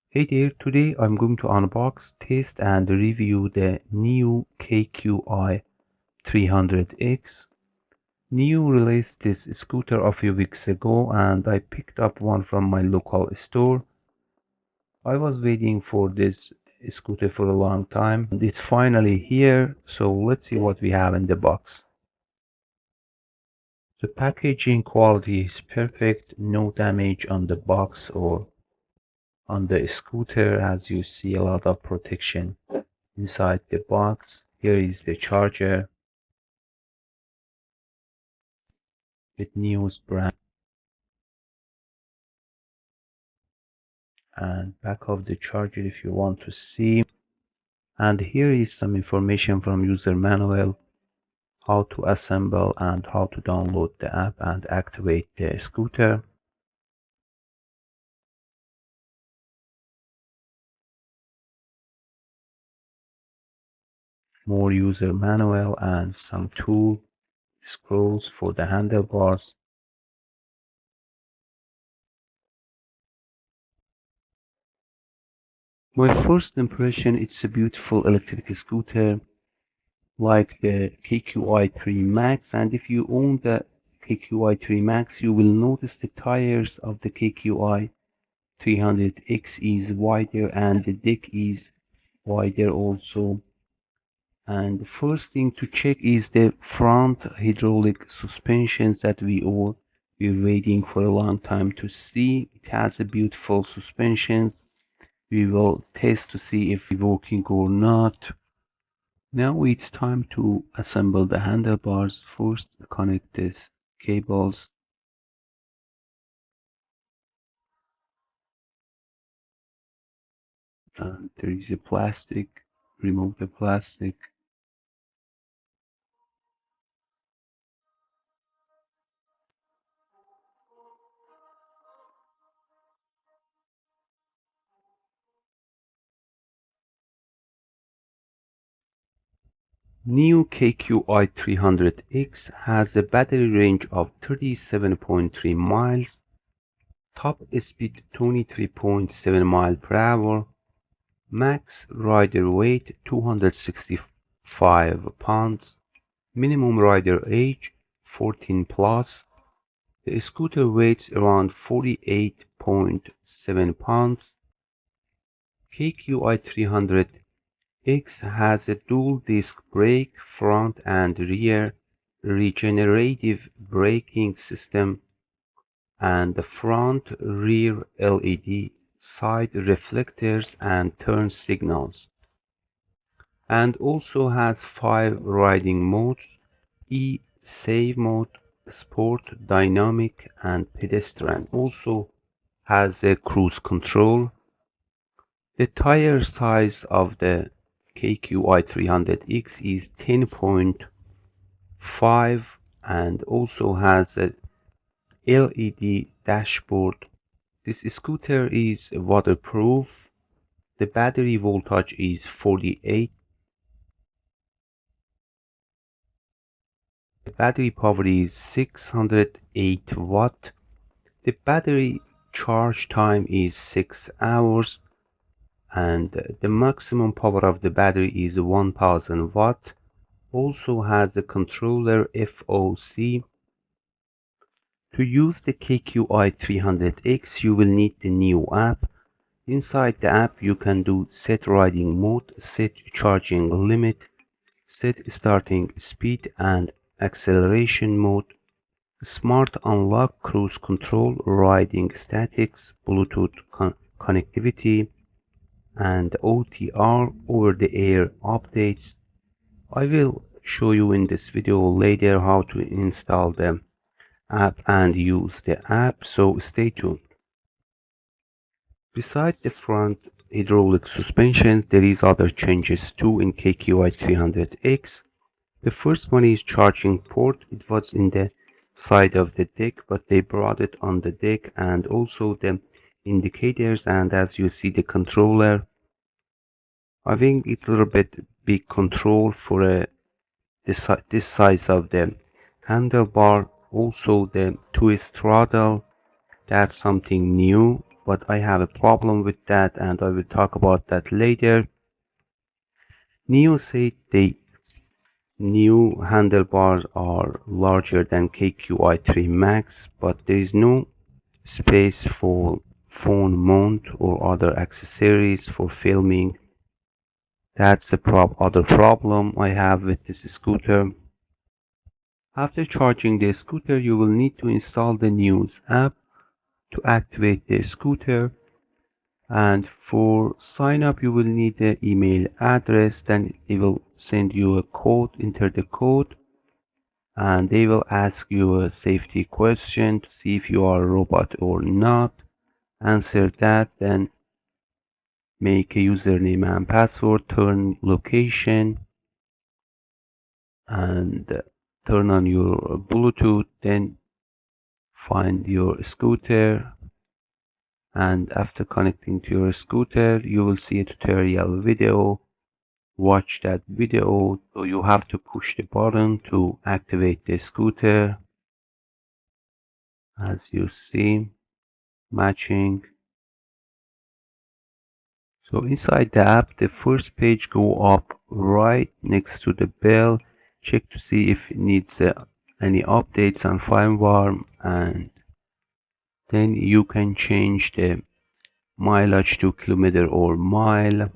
Hey there, today I'm going to unbox, test and review the Niu Kqi300x. Niu released this scooter a few weeks ago and I picked up one from my local store. I was waiting for this scooter for a long time and it's finally here, so let's see what we have in the box. The packaging quality is perfect, no damage on the box or on the scooter. As you see, a lot of protection inside the box. Here is the charger with Niu's brand, and back of the charger if you want to see. And here is some information from user manual, how to assemble and how to download the app and activate the scooter. More user manual and some tool scrolls for the handlebars. My first impression, it's a beautiful electric scooter like the Kqi3 Max, and if you own the Kqi3 Max you will notice the tires of the Kqi300x is wider and the deck is wider also. And the first thing to check is the front hydraulic suspensions that we're waiting for a long time to see. It has a beautiful suspensions. We will test to see if it's working or not. Now it's time to assemble the handlebars. First connect these cables. And there is a plastic. Remove the plastic. Niu Kqi300x has a battery range of 37.3 miles, top speed 23.7 miles per hour, max rider weight 265 pounds, minimum rider age 14 plus. The scooter weighs around 48.7 pounds. Kqi300x has a dual disc brake, front and rear regenerative braking system, and the front rear LED side reflectors and turn signals, and also has 5 riding modes: E, save mode, sport, dynamic and pedestrian. Also has a cruise control. The tire size of the Kqi300x is 10.5 and also has a LED dashboard. This scooter is waterproof. The battery voltage is 48. The battery power is 608 watt. The battery charge time is 6 hours and the maximum power of the battery is 1000 watt. Also has a controller FOC. To use the Kqi300x you will need the Niu app. Inside the app you can do set riding mode, set charging limit, set starting speed and acceleration mode, smart unlock, cruise control, riding statics, Bluetooth connectivity, and OTR over the air updates. I will show you in this video later how to install the app and use the app, so stay tuned. Besides the front hydraulic suspension, there is other changes too in Kqi300x. The first one is charging port. It was in the side of the deck, but they brought it on the deck, and also the indicators, and as you see the controller. I think it's a little bit big control for this size of the handlebar. Also the twist throttle, that's something new. but I have a problem with that and I will talk about that later. Niu said the new handlebars are larger than Kqi300x, but there is no space for phone mount or other accessories for filming. That's the other problem I have with this scooter. After charging the scooter, you will need to install the News app to activate the scooter, and for sign up you will need the email address. Then they will send you a code. Enter the code and they will ask you a safety question to see if you are a robot or not. Answer that, then make a username and password, turn location and turn on your Bluetooth, then find your scooter, and after connecting to your scooter you will see a tutorial video. Watch that video. So you have to push the button to activate the scooter, as you see, matching. So inside the app, the first page go up right next to the bell. Check to see if it needs any updates on firmware, and then you can change the mileage to kilometer or mile.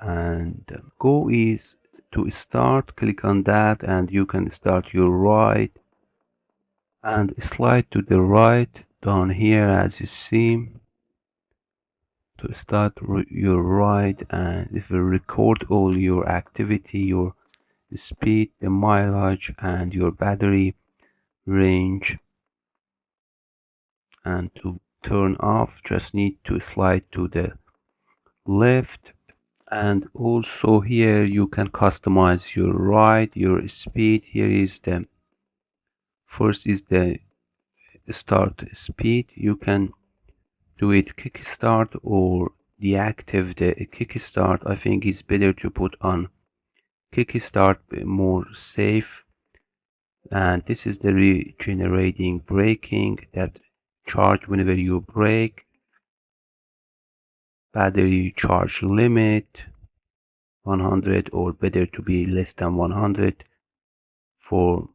And go is to start. Click on that and you can start your ride and slide to the right down here, as you see, to start your ride, and it will record all your activity, your speed, the mileage and your battery range. And to turn off just need to slide to the left. And also here you can customize your ride, your speed. Here is the first is the start speed. You can do it kickstart or deactivate the kickstart. I think it's better to put on kickstart, more safe. And this is the regenerating braking, that charge whenever you brake. Battery charge limit 100 or better to be less than 100. For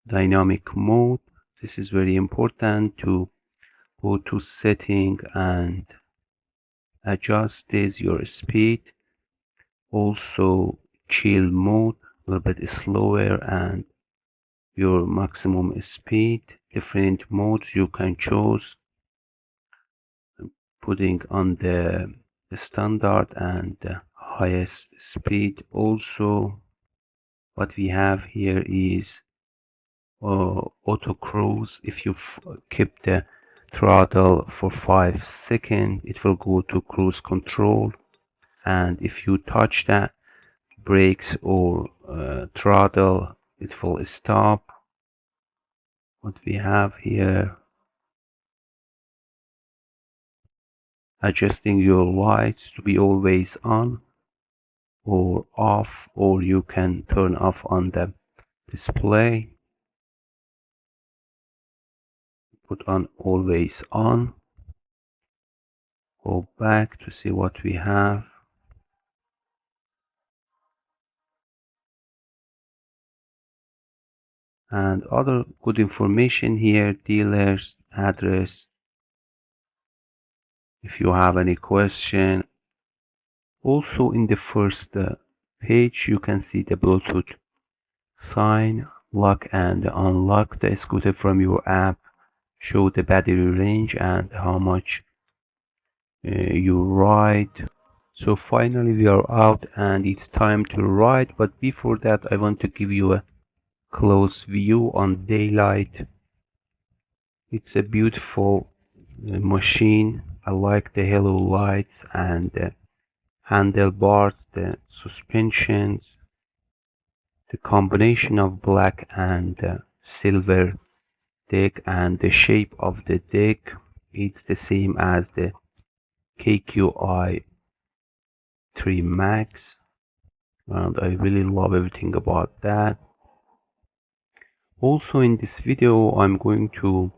dynamic mode, this is very important to go to setting and adjust this your speed. Also chill mode, a little bit slower, and your maximum speed. Different modes you can choose, putting on the standard and the highest speed. Also what we have here is auto cruise. If you keep the throttle for 5 seconds, it will go to cruise control, and if you touch that brakes or throttle, it will stop. What we have here, adjusting your lights to be always on or off, or you can turn off on the display. Put on always on. Go back to see what we have. And other good information here, dealers address, if you have any question. Also in the first page you can see the Bluetooth sign, lock and unlock the scooter from your app, show the battery range and how much you ride. So finally we are out and it's time to ride, but before that I want to give you a close view on daylight. It's a beautiful machine. I like the yellow lights and the handlebars, the suspensions, the combination of black and silver deck, and the shape of the deck. It's the same as the Kqi300x, and I really love everything about that. Also in this video I'm going to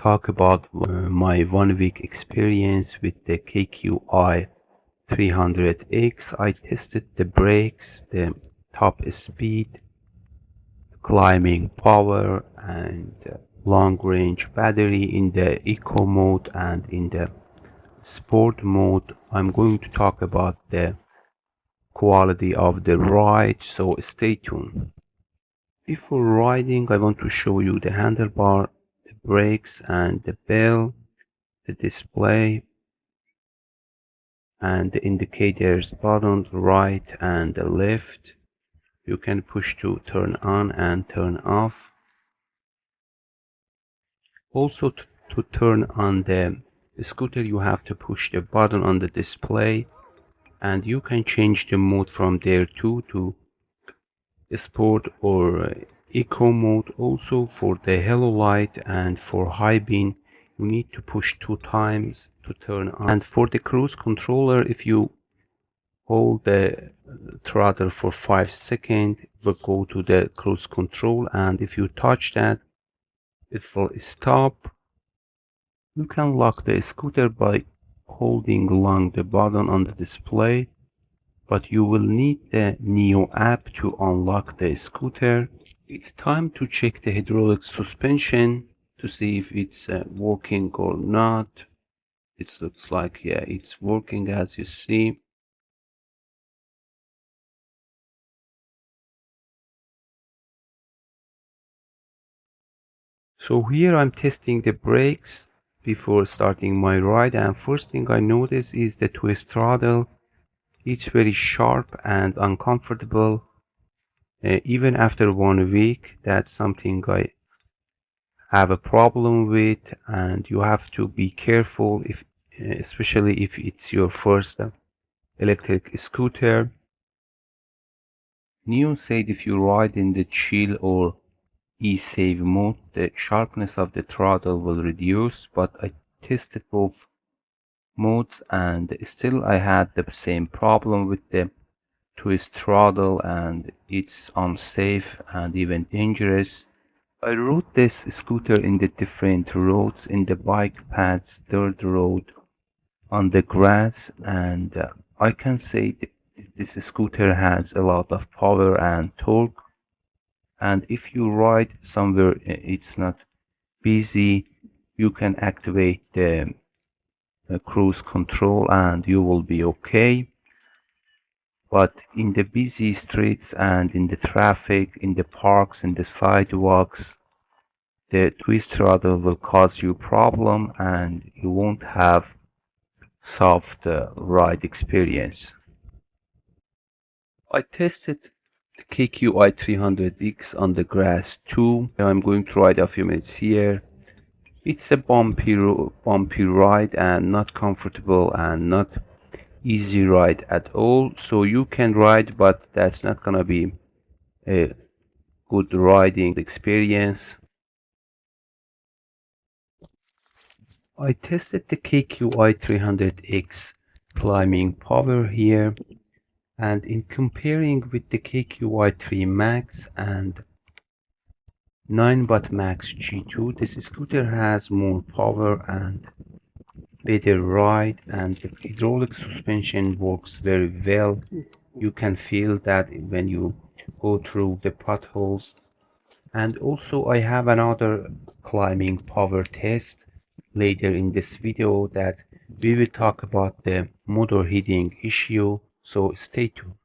talk about my 1 week experience with the KQi300X. I tested the brakes, the top speed, climbing power, and long range battery in the eco mode and in the sport mode. I'm going to talk about the quality of the ride, so stay tuned. Before riding, I want to show you the handlebar, the brakes and the bell, the display and the indicators button right and the left. You can push to turn on and turn off. Also to turn on the scooter you have to push the button on the display, and you can change the mode from there too to sport or eco mode. Also for the hello light and for high beam you need to push 2 times to turn on. And for the cruise controller, if you hold the throttle for 5 seconds, it will go to the cruise control, and if you touch that it will stop. You can lock the scooter by holding along the button on the display, but you will need the Niu app to unlock the scooter. It's time to check the hydraulic suspension to see if it's working or not. It looks like, yeah, it's working as you see. So here I'm testing the brakes before starting my ride, and first thing I notice is the twist throttle. It's very sharp and uncomfortable. Even after 1 week, that's something I have a problem with, and you have to be careful if, especially if it's your first electric scooter. Niu said if you ride in the chill or e-save mode, the sharpness of the throttle will reduce, but I tested both modes and still I had the same problem with the twist throttle, and it's unsafe and even dangerous. I rode this scooter in the different roads, in the bike paths, dirt road, on the grass, and I can say this scooter has a lot of power and torque, and if you ride somewhere it's not busy, you can activate the cruise control and you will be okay. But in the busy streets and in the traffic, in the parks, in the sidewalks, the twist throttle will cause you problem and you won't have soft ride experience. I tested the KQi300X on the grass too. I'm going to ride a few minutes here. It's a bumpy ride and not comfortable and not easy ride at all. So you can ride, but that's not gonna be a good riding experience. I tested the KQi300X climbing power here, and in comparing with the KQi3 Max and 9 Max G2, this scooter has more power and better ride, and the hydraulic suspension works very well. You can feel that when you go through the potholes. And also I have another climbing power test later in this video that we will talk about the motor heating issue, so stay tuned.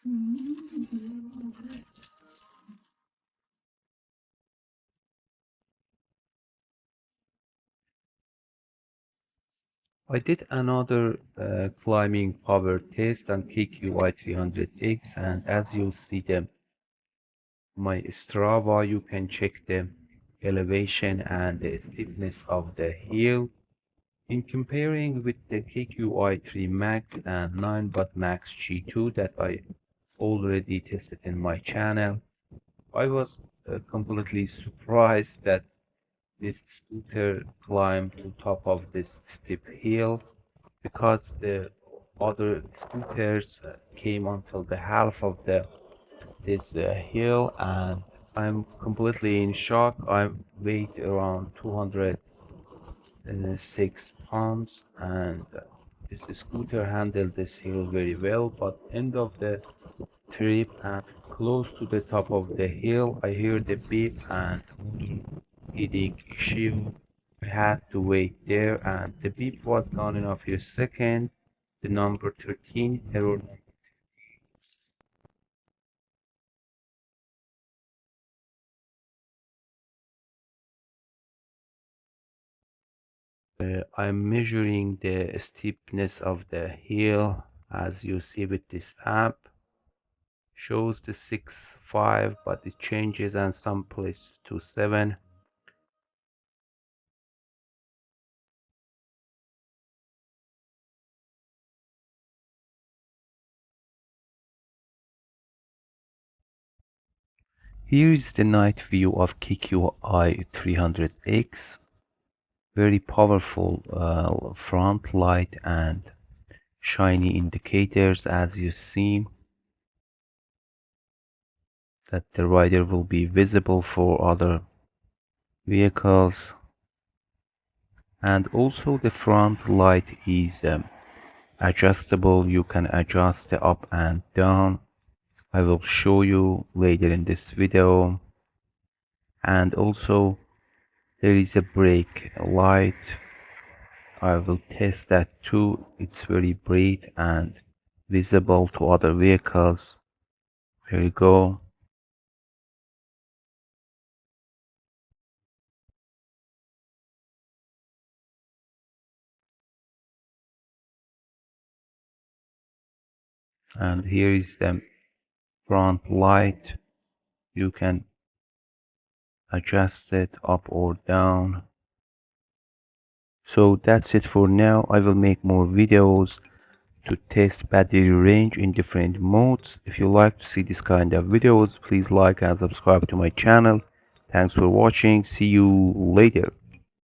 I did another climbing power test on KQi300X, and as you see my Strava, you can check the elevation and the steepness of the hill. In comparing with the KQi3 Max and 9 Max G2 that I already tested in my channel, I was completely surprised that this scooter climbed to top of this steep hill, because the other scooters came until the half of this hill, and I'm completely in shock. I weighed around 206 pounds, and this scooter handled this hill very well. But end of the trip and close to the top of the hill, I heard the beep and motor getting issue. I had to wait there, and the beep was gone in a few seconds. The number 13 error. I'm measuring the steepness of the hill, as you see with this app. Shows the 6.5, but it changes and some places to 7. Here is the night view of KQi300X. Very powerful front light and shiny indicators, as you see, that the rider will be visible for other vehicles. And also the front light is adjustable. You can adjust the up and down. I will show you later in this video. And also there is a brake light. I will test that too. It's very bright and visible to other vehicles. Here you go. And here is the front light. You can adjust it up or down. So that's it for now. I will make more videos to test battery range in different modes. If you like to see this kind of videos, please like and subscribe to my channel. Thanks for watching. See you later.